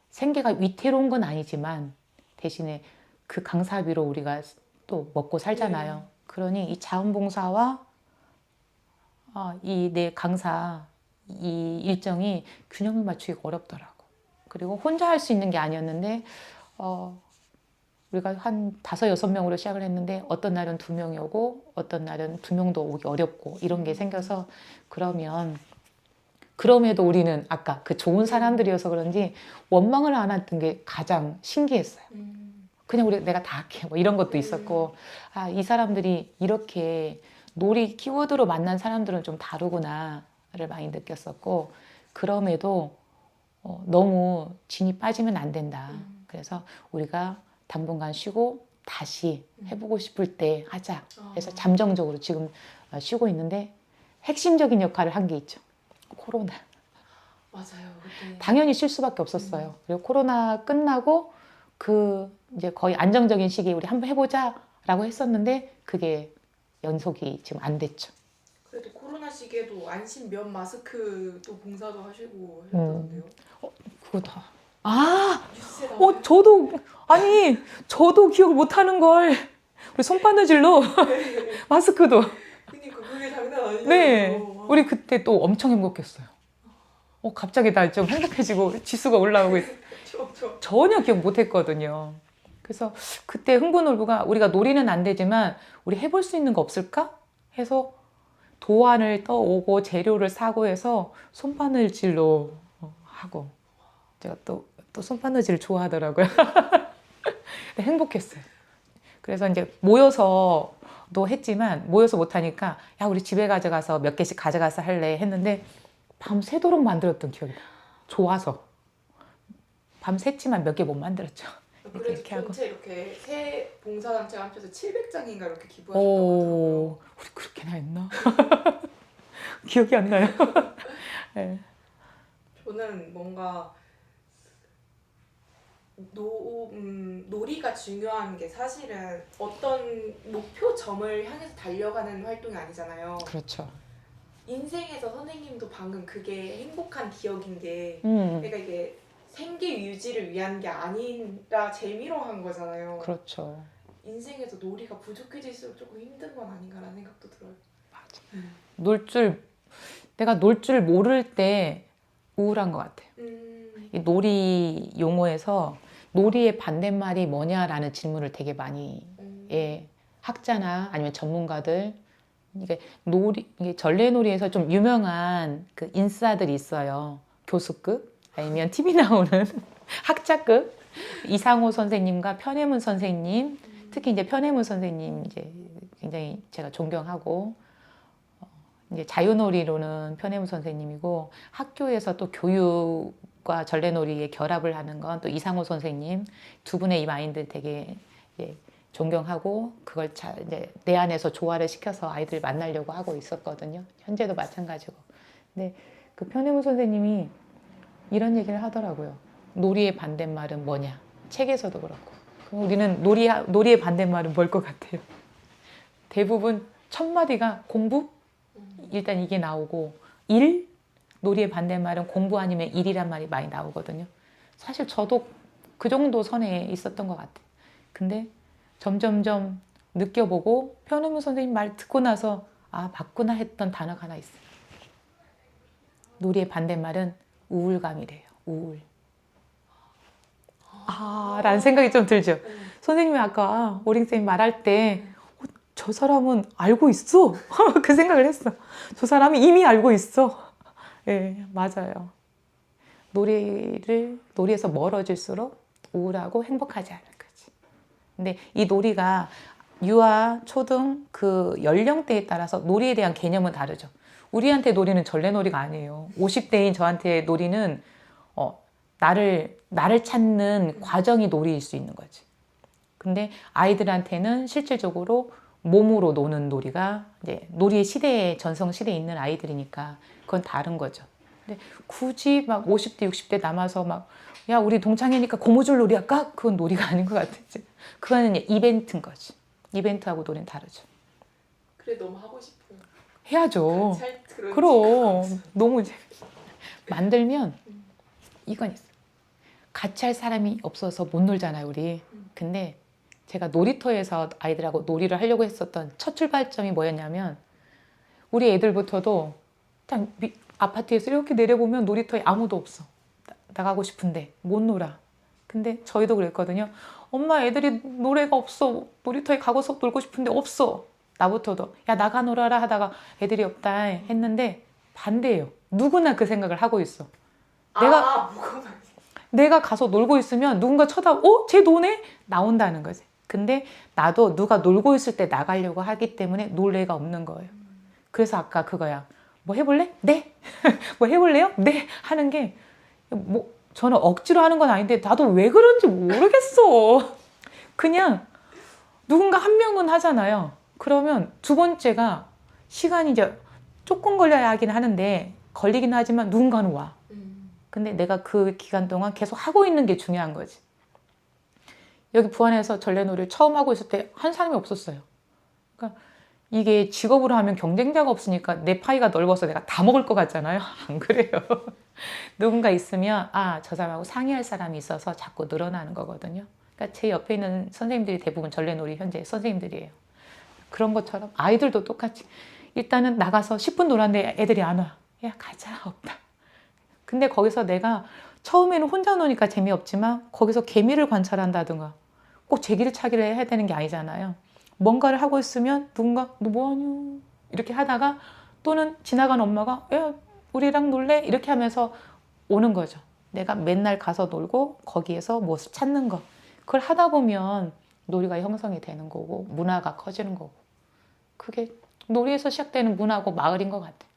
생계가 위태로운 건 아니지만 대신에 그 강사비로 우리가 또 먹고 살잖아요. 그러니 이 자원봉사와 이 내 강사 이 일정이 균형을 맞추기가 어렵더라고. 그리고 혼자 할 수 있는 게 아니었는데 우리가 한 5-6명으로 시작을 했는데 어떤 날은 2명이 오고 어떤 날은 2명도 오기 어렵고 이런 게 생겨서 그러면 그럼에도 우리는 아까 그 좋은 사람들이어서 그런지 원망을 안 했던 게 가장 신기했어요. 그냥 내가 다 할게 뭐 이런 것도 있었고 아, 이 사람들이 이렇게 놀이 키워드로 만난 사람들은 좀 다르구나를 많이 느꼈었고 그럼에도 너무 진이 빠지면 안 된다. 그래서 우리가 당분간 쉬고 다시 해보고 싶을 때 하자. 그래서 잠정적으로 지금 쉬고 있는데 핵심적인 역할을 한 게 있죠. 코로나. 맞아요. 그때. 당연히 쉴 수밖에 없었어요. 그리고 코로나 끝나고 이제 거의 안정적인 시기에 우리 한번 해보자라고 했었는데 그게 연속이 지금 안 됐죠. 그래도 코로나 시기에도 안심 면 마스크도 봉사도 하시고 하셨던데요. 그거 다. 아, 뉴스에 나와요. 저도 기억 못하는 걸. 우리 손바느질로 마스크도. 그러니까 그게 장난 아니에요. 네, 우리 그때 또 엄청 행복했어요. 갑자기 나 좀 행복해지고 지수가 올라오고 전혀 기억 못했거든요. 그래서 그때 흥부놀부가 우리가 놀이는 안 되지만 우리 해볼 수 있는 거 없을까? 해서 도안을 떠오고 재료를 사고 해서 손바느질로 하고 제가 또 손바느질 좋아하더라고요. 행복했어요. 그래서 이제 모여서도 했지만 모여서 못하니까 야 우리 집에 가져가서 몇 개씩 가져가서 할래 했는데 밤새도록 만들었던 기억이 나요. 좋아서 밤샜지만 몇 개 못 만들었죠. 그래도 이렇게 하고. 전체 이렇게 새 봉사단체가 합쳐서 700장인가 이렇게 기부하셨다고 하더라고요. 우리 그렇게나 했나? 기억이 안 나요. 네. 저는 뭔가 놀이가 중요한 게 사실은 어떤 목표점을 향해서 달려가는 활동이 아니잖아요. 그렇죠. 인생에서 선생님도 방금 그게 행복한 기억인 게 그러니까 이게 생계 유지를 위한 게 아니라 재미로 한 거잖아요. 그렇죠. 인생에서 놀이가 부족해질수록 조금 힘든 건 아닌가라는 생각도 들어요. 맞아. 내가 놀 줄 모를 때 우울한 것 같아요. 이 놀이 용어에서 놀이의 반대말이 뭐냐라는 질문을 되게 많이 학자나 아니면 전문가들 이게 전래놀이에서 좀 유명한 그 인싸들이 있어요. 교수급 아니면 TV 나오는 학자급 이상호 선생님과 편혜문 선생님 특히 이제 편혜문 선생님 이제 굉장히 제가 존경하고 이제 자유놀이로는 편혜문 선생님이고 학교에서 또 교육과 전래놀이의 결합을 하는 건 또 이상호 선생님 두 분의 이 마인드 되게 존경하고 그걸 이제 내 안에서 조화를 시켜서 아이들 만나려고 하고 있었거든요. 현재도 마찬가지고. 근데 그 편혜문 선생님이 이런 얘기를 하더라고요. 놀이의 반대말은 뭐냐? 책에서도 그렇고. 그럼 우리는 놀이의 반대말은 뭘 것 같아요? 대부분 첫 마디가 공부? 일단 이게 나오고 일? 놀이의 반대말은 공부 아니면 일이란 말이 많이 나오거든요. 사실 저도 그 정도 선에 있었던 것 같아요. 근데 점점점 느껴보고 편혜문 선생님 말 듣고 나서 아 맞구나 했던 단어가 하나 있어요. 놀이의 반대말은 우울감이래요. 우울. 라는 생각이 좀 들죠. 선생님이 아까 오링쌤이 말할 때 저 사람은 알고 있어. 그 생각을 했어. 저 사람이 이미 알고 있어. 네, 맞아요. 놀이에서 멀어질수록 우울하고 행복하지 않을 거지. 근데 이 놀이가 유아, 초등 그 연령대에 따라서 놀이에 대한 개념은 다르죠. 우리한테 놀이는 전래놀이가 아니에요. 50대인 저한테 놀이는 나를 찾는 과정이 놀이일 수 있는 거지. 근데 아이들한테는 실질적으로 몸으로 노는 놀이가 이제 놀이의 시대에 전성 시대에 있는 아이들이니까 그건 다른 거죠. 근데 굳이 막 50대, 60대 남아서 막 야 우리 동창회니까 고무줄 놀이 할까? 그건 놀이가 아닌 것 같았지. 그거는 이벤트인 거지. 이벤트하고 놀이는 다르죠. 그래 너무 하고 싶어요. 해야죠. 그럼 너무 만들면 이건 있어. 같이 할 사람이 없어서 못 놀잖아요, 우리. 근데 제가 놀이터에서 아이들하고 놀이를 하려고 했었던 첫 출발점이 뭐였냐면 우리 애들부터도 일단 아파트에서 이렇게 내려보면 놀이터에 아무도 없어. 나가고 싶은데 못 놀아. 근데 저희도 그랬거든요. 엄마 애들이 노래가 없어. 놀이터에 가고서 놀고 싶은데 없어. 나부터도 야 나가 놀아라 하다가 애들이 없다 했는데 반대예요. 누구나 그 생각을 하고 있어. 내가 가서 놀고 있으면 누군가 쳐다보고 쟤 노네? 나온다는 거지. 근데 나도 누가 놀고 있을 때 나가려고 하기 때문에 놀 애가 없는 거예요. 그래서 아까 그거야. 뭐 해볼래? 네. 뭐 해볼래요? 네. 하는 게 뭐 저는 억지로 하는 건 아닌데 나도 왜 그런지 모르겠어. 그냥 누군가 한 명은 하잖아요. 그러면 두 번째가 시간이 이제 조금 걸려야 하긴 하는데 걸리긴 하지만 누군가는 와. 근데 내가 그 기간 동안 계속 하고 있는 게 중요한 거지. 여기 부안에서 전래놀이를 처음 하고 있을 때 한 사람이 없었어요. 그러니까 이게 직업으로 하면 경쟁자가 없으니까 내 파이가 넓어서 내가 다 먹을 것 같잖아요. 안 그래요. 누군가 있으면 저 사람하고 상의할 사람이 있어서 자꾸 늘어나는 거거든요. 그러니까 제 옆에 있는 선생님들이 대부분 전래놀이 현재 선생님들이에요. 그런 것처럼 아이들도 똑같이 일단은 나가서 10분 놀았는데 애들이 안 와. 야 가자. 없다. 근데 거기서 내가 처음에는 혼자 노니까 재미없지만 거기서 개미를 관찰한다든가 꼭 제기를 차기를 해야 되는 게 아니잖아요. 뭔가를 하고 있으면 누군가 너 뭐하냐 이렇게 하다가 또는 지나간 엄마가 야 우리랑 놀래? 이렇게 하면서 오는 거죠. 내가 맨날 가서 놀고 거기에서 무엇을 찾는 거. 그걸 하다 보면 놀이가 형성이 되는 거고 문화가 커지는 거고. 그게 놀이에서 시작되는 문화고 마을인 것 같아요.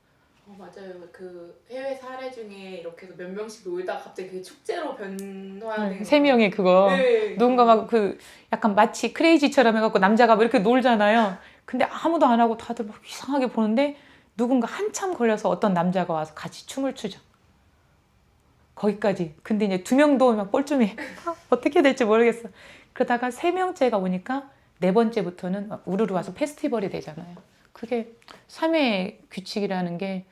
맞아요. 그 해외 사례 중에 이렇게 해서 몇 명씩 놀다가 갑자기 그게 축제로 변화되는 세 명의 그거 네, 누군가 막 그 약간 마치 크레이지처럼 해갖고 남자가 막 이렇게 놀잖아요. 근데 아무도 안 하고 다들 막 이상하게 보는데 누군가 한참 걸려서 어떤 남자가 와서 같이 춤을 추죠. 거기까지. 근데 이제 두 명도 막 뻘쭘해. 어떻게 될지 모르겠어. 그러다가 세 명째가 오니까 네 번째부터는 우르르 와서 페스티벌이 되잖아요. 그게 3회 규칙이라는 게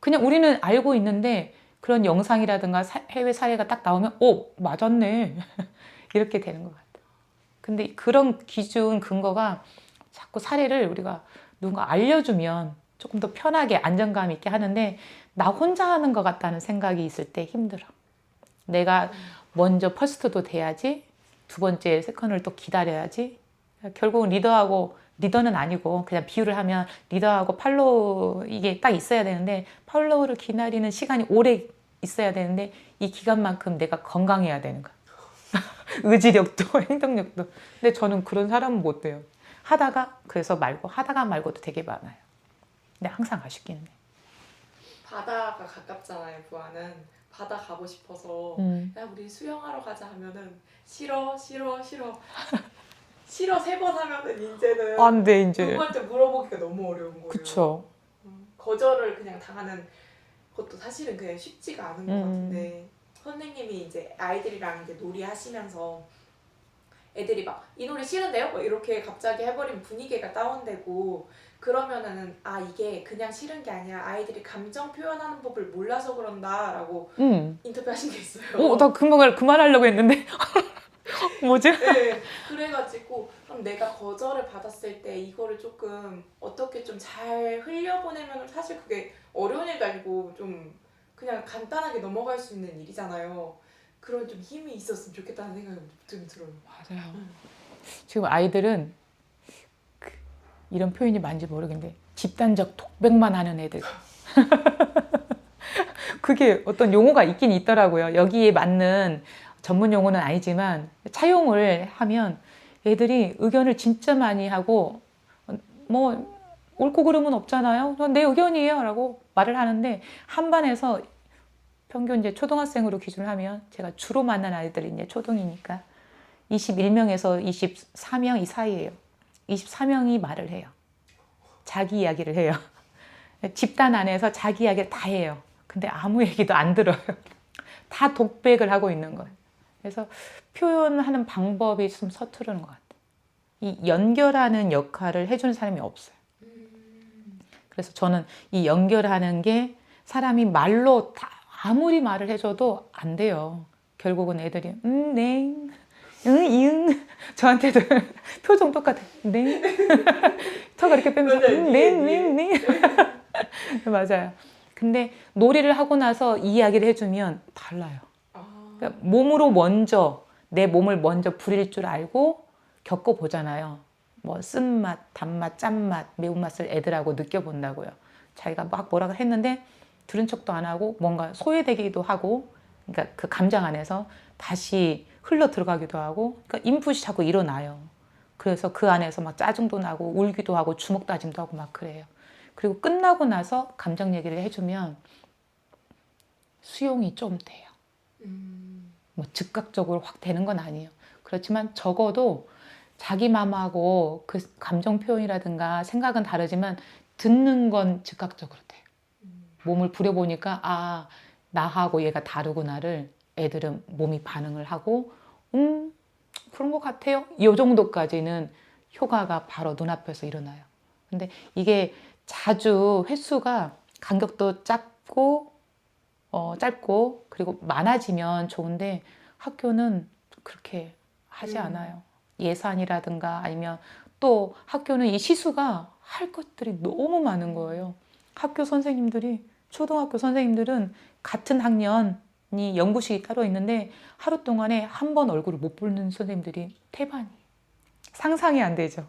그냥 우리는 알고 있는데 그런 영상이라든가 해외 사례가 딱 나오면 맞았네. 이렇게 되는 것 같아요. 근데 그런 기준 근거가 자꾸 사례를 우리가 누군가 알려주면 조금 더 편하게 안정감 있게 하는데 나 혼자 하는 것 같다는 생각이 있을 때 힘들어. 내가 먼저 퍼스트도 돼야지 두 번째 세컨을 또 기다려야지 결국은 리더는 아니고 그냥 비유를 하면 리더하고 팔로우 이게 딱 있어야 되는데 팔로우를 기다리는 시간이 오래 있어야 되는데 이 기간만큼 내가 건강해야 되는 거야. 의지력도 행동력도. 근데 저는 그런 사람은 못 돼요. 그래서 하다가 말고도 되게 많아요. 근데 항상 아쉽긴 해. 바다가 가깝잖아요. 부안은 바다 가고 싶어서 야 우리 수영하러 가자 하면은 싫어 세 번 하면은 이제는 안 돼 이제. 누구한테 물어보기가 너무 어려운 거예요. 그쵸. 거절을 그냥 당하는 것도 사실은 그냥 쉽지가 않은 것 같은데 선생님이 이제 아이들이랑 이제 놀이 하시면서 애들이 막 이 놀이 싫은데요? 뭐 이렇게 갑자기 해버리면 분위기가 다운되고 그러면은 이게 그냥 싫은 게 아니라 아이들이 감정 표현하는 법을 몰라서 그런다라고 인터뷰하신 게 있어요. 나 그 말 하려고 했는데 뭐지? 네, 그래가지고 그럼 내가 거절을 받았을 때 이거를 조금 어떻게 좀 잘 흘려보내면 사실 그게 어려운 일도 아니고 좀 그냥 간단하게 넘어갈 수 있는 일이잖아요. 그런 좀 힘이 있었으면 좋겠다는 생각이 좀 들어요. 맞아요. 지금 아이들은 이런 표현이 맞는지 모르겠는데 집단적 독백만 하는 애들. 그게 어떤 용어가 있긴 있더라고요. 여기에 맞는 전문 용어는 아니지만 차용을 하면 애들이 의견을 진짜 많이 하고 뭐 옳고 그름은 없잖아요. 내 의견이에요 라고 말을 하는데 한 반에서 평균 이제 초등학생으로 기준을 하면 제가 주로 만난 아이들이 이제 초등이니까 21명에서 24명 이 사이예요. 24명이 말을 해요. 자기 이야기를 해요. 집단 안에서 자기 이야기를 다 해요. 근데 아무 얘기도 안 들어요. 다 독백을 하고 있는 거예요. 그래서 표현하는 방법이 좀 서투르는 것 같아요. 이 연결하는 역할을 해주는 사람이 없어요. 그래서 저는 이 연결하는 게 사람이 말로 다 아무리 말을 해줘도 안 돼요. 결국은 애들이 네, 이응 저한테도 표정 똑같아. 네. 턱을 이렇게 빼면서 네. 맞아요. 근데 놀이를 하고 나서 이 이야기를 해주면 달라요. 그러니까 몸으로 먼저 내 몸을 먼저 부릴 줄 알고 겪어보잖아요. 뭐 쓴맛, 단맛, 짠맛, 매운맛을 애들하고 느껴본다고요. 자기가 막 뭐라고 했는데 들은 척도 안 하고 뭔가 소외되기도 하고, 그러니까 그 감정 안에서 다시 흘러 들어가기도 하고, 그러니까 인풋이 자꾸 일어나요. 그래서 그 안에서 막 짜증도 나고 울기도 하고 주먹 다짐도 하고 막 그래요. 그리고 끝나고 나서 감정 얘기를 해주면 수용이 좀 돼요. 뭐 즉각적으로 확 되는 건 아니에요. 그렇지만 적어도 자기 맘하고 그 감정 표현이라든가 생각은 다르지만 듣는 건 즉각적으로 돼요. 몸을 부려보니까 아, 나하고 얘가 다르구나를 애들은 몸이 반응을 하고 그런 것 같아요. 이 정도까지는 효과가 바로 눈앞에서 일어나요. 근데 이게 자주 횟수가 간격도 짧고 그리고 많아지면 좋은데 학교는 그렇게 하지 않아요. 예산이라든가 아니면 또 학교는 이 시수가 할 것들이 너무 많은 거예요. 학교 선생님들이, 초등학교 선생님들은 같은 학년이 연구실이 따로 있는데 하루 동안에 한 번 얼굴을 못 보는 선생님들이 태반이. 상상이 안 되죠.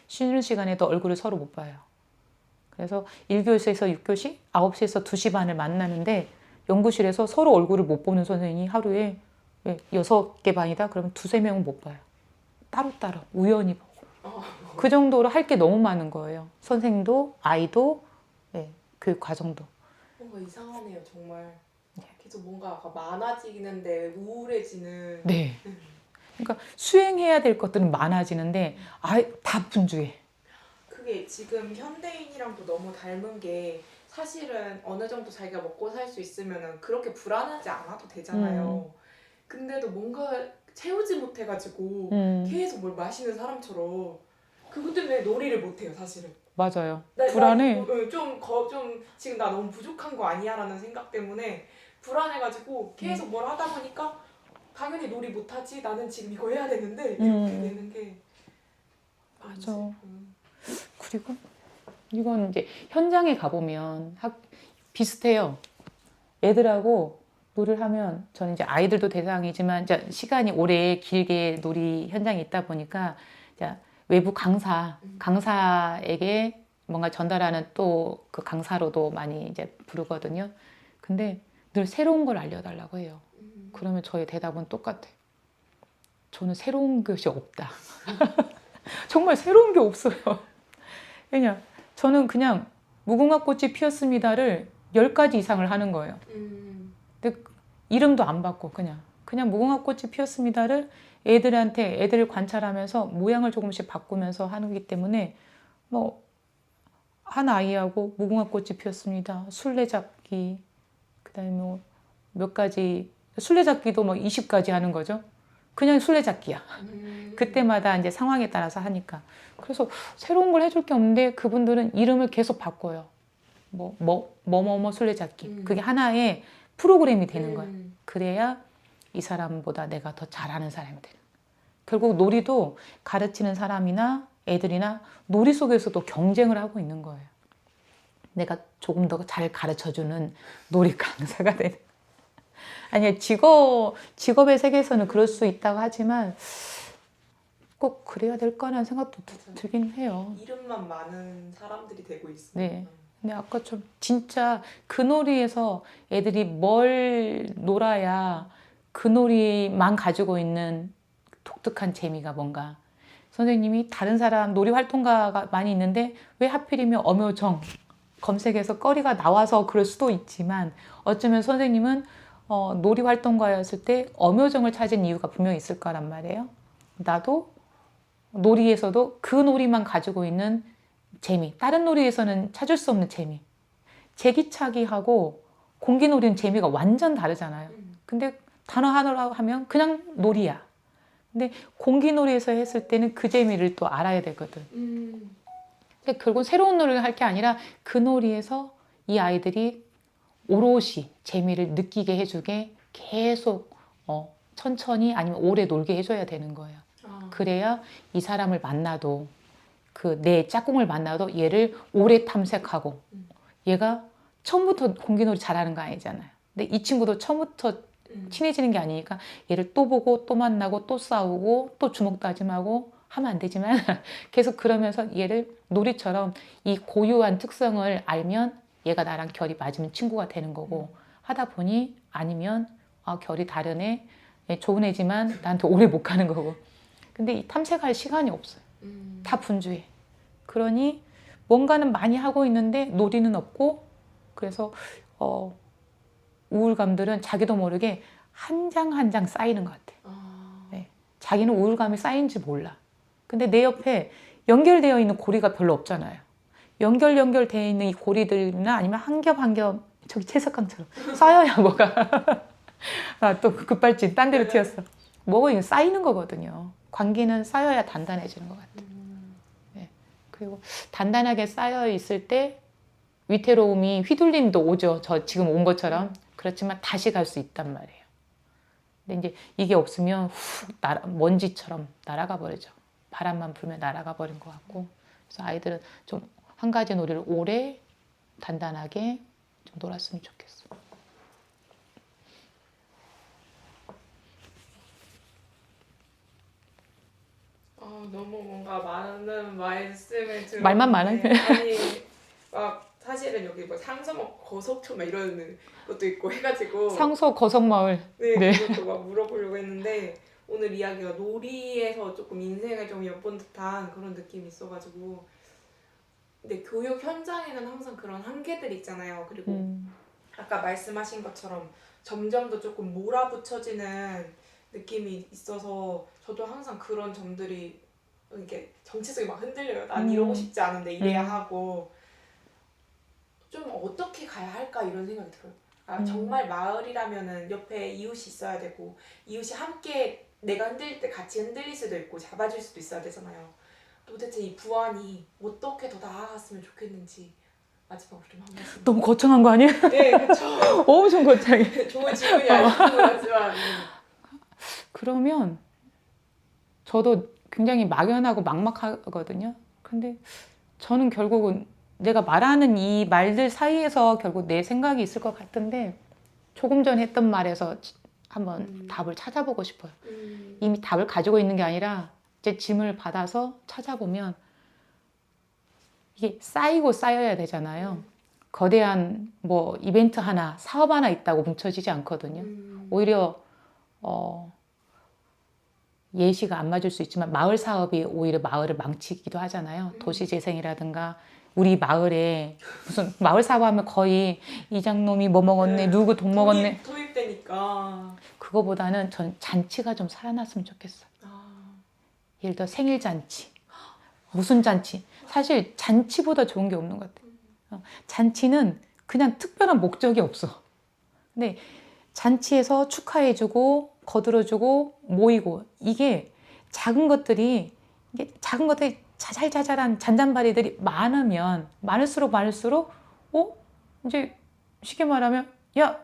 쉬는 시간에도 얼굴을 서로 못 봐요. 그래서 1교시에서 6교시, 9시에서 2시 반을 만나는데 연구실에서 서로 얼굴을 못 보는 선생님이 하루에 6개 반이다? 그러면 2~3명은 못 봐요. 따로따로 우연히 보고. 그 정도로 할 게 너무 많은 거예요. 선생님도 아이도 교육 과정도. 뭔가 이상하네요 정말. 계속 뭔가 많아지는데 우울해지는. 네. 그러니까 수행해야 될 것들은 많아지는데 다 분주해. 그게 지금 현대인이랑도 너무 닮은 게 사실은 어느 정도 자기가 먹고 살 수 있으면 그렇게 불안하지 않아도 되잖아요. 근데도 뭔가 채우지 못해가지고 계속 뭘 마시는 사람처럼 그것 때문에 놀이를 못해요 사실은. 맞아요. 불안해. 좀 지금 나 너무 부족한 거 아니야 라는 생각 때문에 불안해가지고 계속 뭘 하다 보니까 당연히 놀이 못하지, 나는 지금 이거 해야 되는데 이렇게 되는 게. 맞아. 그리고 이건 이제 현장에 가보면 비슷해요. 애들하고 놀이를 하면 저는 이제 아이들도 대상이지만 이제 시간이 오래 길게 놀이 현장에 있다 보니까 이제 외부 강사에게 뭔가 전달하는 또 그 강사로도 많이 이제 부르거든요. 근데 늘 새로운 걸 알려달라고 해요. 그러면 저의 대답은 똑같아요. 저는 새로운 것이 없다. 정말 새로운 게 없어요. 그냥 저는 그냥 무궁화 꽃이 피었습니다를 10가지 이상을 하는 거예요. 근데 이름도 안 바꿔. 그냥 무궁화 꽃이 피었습니다를 애들을 관찰하면서 모양을 조금씩 바꾸면서 하는 거기 때문에 뭐 한 아이하고 무궁화 꽃이 피었습니다. 술래잡기, 그다음에 뭐 몇 가지, 술래잡기도 뭐 20가지 하는 거죠. 그냥 술래잡기야. 그때마다 이제 상황에 따라서 하니까. 그래서 새로운 걸 해줄 게 없는데 그분들은 이름을 계속 바꿔요. 뭐 술래잡기. 그게 하나의 프로그램이 되는 거예요. 그래야 이 사람보다 내가 더 잘하는 사람이 되는 거예요. 결국 놀이도 가르치는 사람이나 애들이나 놀이 속에서도 경쟁을 하고 있는 거예요. 내가 조금 더 잘 가르쳐주는 놀이 강사가 되는. 아니, 직업의 세계에서는 그럴 수 있다고 하지만 꼭 그래야 될까라는 생각도 들긴 해요. 이름만 많은 사람들이 되고 있어요. 네. 근데 아까처럼 진짜 그 놀이에서 애들이 뭘 놀아야 그 놀이만 가지고 있는 독특한 재미가 뭔가. 선생님이 다른 사람 놀이 활동가가 많이 있는데 왜 하필이면 엄요정 검색해서 거리가 나와서 그럴 수도 있지만 어쩌면 선생님은 놀이 활동가였을 때 엄요정을 찾은 이유가 분명히 있을 거란 말이에요. 나도 놀이에서도 그 놀이만 가지고 있는 재미, 다른 놀이에서는 찾을 수 없는 재미. 제기차기하고 공기놀이는 재미가 완전 다르잖아요. 근데 단어 하나로 하면 그냥 놀이야. 근데 공기놀이에서 했을 때는 그 재미를 또 알아야 되거든. 그러니까 결국 새로운 놀이를 할 게 아니라 그 놀이에서 이 아이들이 오롯이 재미를 느끼게 해주게 계속 천천히 아니면 오래 놀게 해줘야 되는 거예요. 그래야 이 사람을 만나도 그 내 짝꿍을 만나도 얘를 오래 탐색하고 얘가 처음부터 공기놀이 잘하는 거 아니잖아요. 근데 이 친구도 처음부터 친해지는 게 아니니까 얘를 또 보고 또 만나고 또 싸우고 또 주먹 다짐하고 하면 안 되지만 계속 그러면서 얘를 놀이처럼 이 고유한 특성을 알면 얘가 나랑 결이 맞으면 친구가 되는 거고 하다 보니 아니면 결이 다르네, 얘 좋은 애지만 나한테 오래 못 가는 거고. 근데 이 탐색할 시간이 없어요. 다 분주해. 그러니 뭔가는 많이 하고 있는데 놀이는 없고, 그래서 우울감들은 자기도 모르게 한 장 한 장 쌓이는 것 같아. 네. 자기는 우울감이 쌓인지 몰라. 근데 내 옆에 연결되어 있는 고리가 별로 없잖아요. 연결되어 있는 이 고리들이나 아니면 한 겹 한 겹, 저기 채석강처럼 쌓여야 뭐가 또 급발진 딴 데로 튀었어. 뭐가 이거 쌓이는 거거든요. 관계는 쌓여야 단단해지는 것 같아요. 네. 그리고 단단하게 쌓여 있을 때 위태로움이 휘둘림도 오죠. 저 지금 온 것처럼. 그렇지만 다시 갈 수 있단 말이에요. 근데 이제 이게 없으면 훅 먼지처럼 날아가 버리죠. 바람만 불면 날아가 버린 것 같고. 그래서 아이들은 좀 한 가지 놀이를 오래 단단하게 좀 놀았으면 좋겠어. 너무 뭔가 많은 말씀을 들었는데 말만 많은? 아니 막 사실은 여기 뭐 상서목 거석초 막 이런 것도 있고 해가지고 상서 거성마을. 네, 네. 그것도 막 물어보려고 했는데 오늘 이야기가 놀이에서 조금 인생을 좀 엿본 듯한 그런 느낌이 있어가지고. 근데 교육 현장에는 항상 그런 한계들이 있잖아요. 그리고 아까 말씀하신 것처럼 점점 더 조금 몰아붙여지는 느낌이 있어서 저도 항상 그런 점들이 이렇게 정체성이 막 흔들려요. 난 이러고 싶지 않은데 이래야 하고 좀 어떻게 가야 할까 이런 생각이 들어요. 정말 마을이라면은 옆에 이웃이 있어야 되고 이웃이 함께 내가 흔들릴 때 같이 흔들릴 수도 있고 잡아줄 수도 있어야 되잖아요. 도대체 이 부안이 어떻게 더 나아갔으면 좋겠는지 마지막으로 좀 한 말씀. 너무 거창한 거 아니에요? 네, 그렇죠. 엄청 거창해. 좋은 질문이 아니긴 하지만 그러면 저도 굉장히 막연하고 막막하거든요. 근데 저는 결국은 내가 말하는 이 말들 사이에서 결국 내 생각이 있을 것 같은데 조금 전에 했던 말에서 한번 답을 찾아보고 싶어요. 이미 답을 가지고 있는 게 아니라 제 짐을 받아서 찾아보면 이게 쌓이고 쌓여야 되잖아요. 거대한 뭐 이벤트 하나, 사업 하나 있다고 뭉쳐지지 않거든요. 오히려 예시가 안 맞을 수 있지만 마을 사업이 오히려 마을을 망치기도 하잖아요. 도시재생이라든가 우리 마을에 무슨 마을 사업하면 거의 이장놈이 뭐 먹었네, 누구 돈 먹었네. 도입되니까. 그거보다는 전 잔치가 좀 살아났으면 좋겠어요. 예를 들어 생일 잔치, 무슨 잔치. 사실 잔치보다 좋은 게 없는 것 같아요. 잔치는 그냥 특별한 목적이 없어. 근데 잔치에서 축하해주고 거들어주고 모이고 이게 작은 것들이 자잘자잘한 잔잔바리들이 많으면 많을수록 이제 쉽게 말하면 야,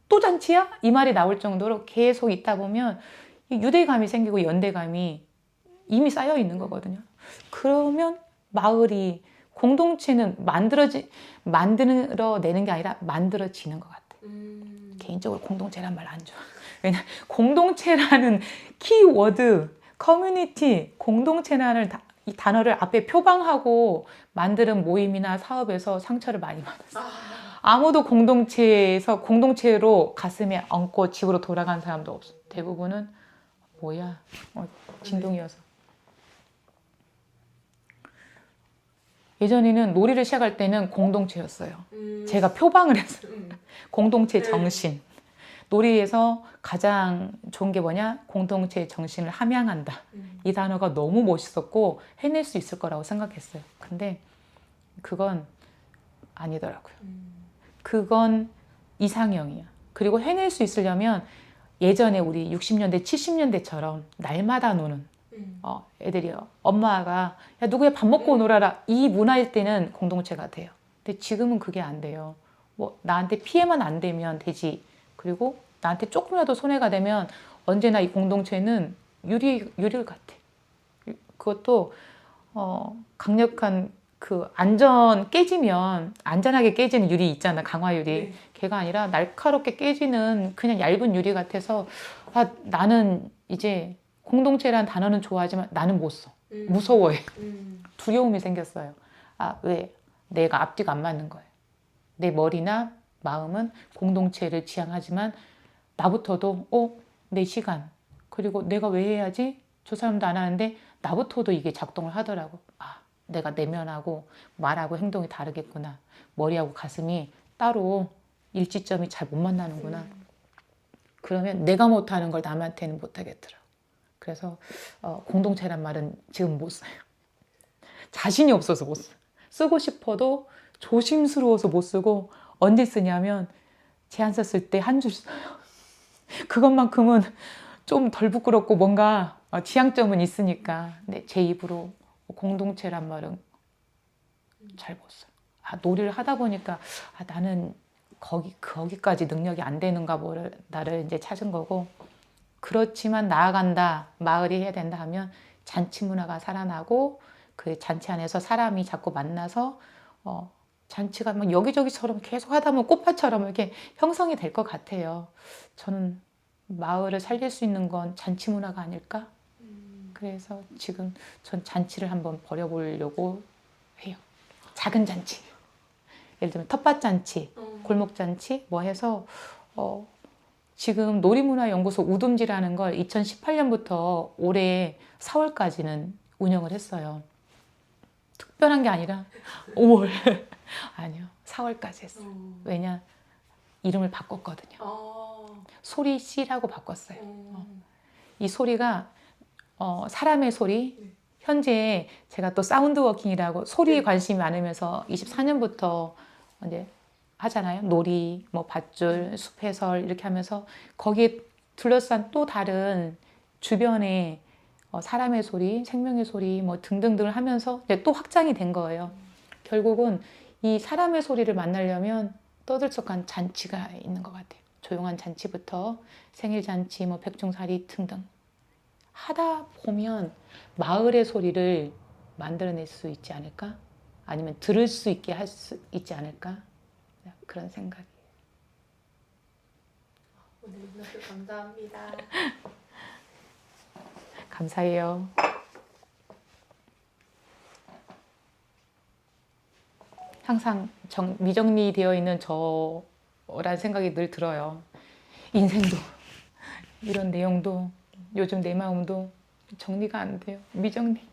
또 잔치야? 이 말이 나올 정도로 계속 있다 보면 유대감이 생기고 연대감이 이미 쌓여 있는 거거든요. 그러면 마을이 공동체는 만들어내는 게 아니라 만들어지는 것 같아요. 개인적으로 공동체란 말 안 좋아. 왜냐 공동체라는 키워드, 커뮤니티, 공동체라는 이 단어를 앞에 표방하고 만드는 모임이나 사업에서 상처를 많이 받았어요. 아무도 공동체로 가슴에 얹고 집으로 돌아간 사람도 없어. 대부분은 뭐야 진동이어서. 예전에는 놀이를 시작할 때는 공동체였어요. 제가 표방을 했어요. 공동체 정신. 놀이에서 가장 좋은 게 뭐냐? 공동체 정신을 함양한다. 이 단어가 너무 멋있었고 해낼 수 있을 거라고 생각했어요. 근데 그건 아니더라고요. 그건 이상형이야. 그리고 해낼 수 있으려면 예전에 우리 60년대, 70년대처럼 날마다 노는 애들이 엄마가 야 누구야 밥 먹고 놀아라 이 문화일 때는 공동체가 돼요. 근데 지금은 그게 안 돼요. 뭐 나한테 피해만 안 되면 되지. 그리고 나한테 조금이라도 손해가 되면 언제나 이 공동체는 유리일 같아. 그것도 강력한 그 깨지면 안전하게 깨지는 유리 있잖아, 강화 유리. 네. 걔가 아니라 날카롭게 깨지는 그냥 얇은 유리 같아서 나는 이제 공동체라는 단어는 좋아하지만 나는 못 써. 무서워해. 두려움이 생겼어요. 왜? 내가 앞뒤가 안 맞는 거예요. 내 머리나 마음은 공동체를 지향하지만 나부터도 내 시간 그리고 내가 왜 해야지? 저 사람도 안 하는데 나부터도 이게 작동을 하더라고. 내가 내면하고 말하고 행동이 다르겠구나. 머리하고 가슴이 따로 일치점이 잘 못 만나는구나. 그러면 내가 못하는 걸 남한테는 못하겠더라고. 그래서 공동체란 말은 지금 못 써요. 자신이 없어서 못 써. 쓰고 싶어도 조심스러워서 못 쓰고 언제 쓰냐면 제안서 쓸 때 한 줄 써요. 그것만큼은 좀 덜 부끄럽고 뭔가 지향점은 있으니까. 근데 제 입으로 공동체란 말은 잘 못 써요. 놀이를 하다 보니까 나는 거기까지 능력이 안 되는가 뭐를 나를 이제 찾은 거고. 그렇지만 나아간다, 마을이 해야 된다 하면 잔치 문화가 살아나고 그 잔치 안에서 사람이 자꾸 만나서 잔치가 막 여기저기처럼 계속 하다 보면 꽃밭처럼 이렇게 형성이 될 것 같아요. 저는 마을을 살릴 수 있는 건 잔치 문화가 아닐까? 그래서 지금 전 잔치를 한번 벌여보려고 해요. 작은 잔치. 예를 들면 텃밭잔치, 골목잔치 뭐 해서 지금 놀이문화연구소 우둠지라는 걸 2018년부터 올해 4월까지는 운영을 했어요. 특별한 게 아니라 5월 아니요 4월까지 했어요. 왜냐 이름을 바꿨거든요. 소리 씨라고 바꿨어요. 이 소리가 사람의 소리. 현재 제가 또 사운드 워킹이라고 소리에 관심이 많으면서 24년부터 이제 하잖아요. 놀이, 뭐 밧줄, 숲 해설 이렇게 하면서 거기에 둘러싼 또 다른 주변에 사람의 소리, 생명의 소리 뭐 등등등을 하면서 이제 또 확장이 된 거예요. 결국은 이 사람의 소리를 만나려면 떠들썩한 잔치가 있는 것 같아요. 조용한 잔치부터 생일잔치, 뭐 백중살이 등등 하다 보면 마을의 소리를 만들어낼 수 있지 않을까? 아니면 들을 수 있게 할 수 있지 않을까? 그런 생각이에요. 오늘 인터뷰 감사합니다. 감사해요. 항상 미정리되어 있는 저란 생각이 늘 들어요. 인생도 이런 내용도 요즘 내 마음도 정리가 안 돼요. 미정리.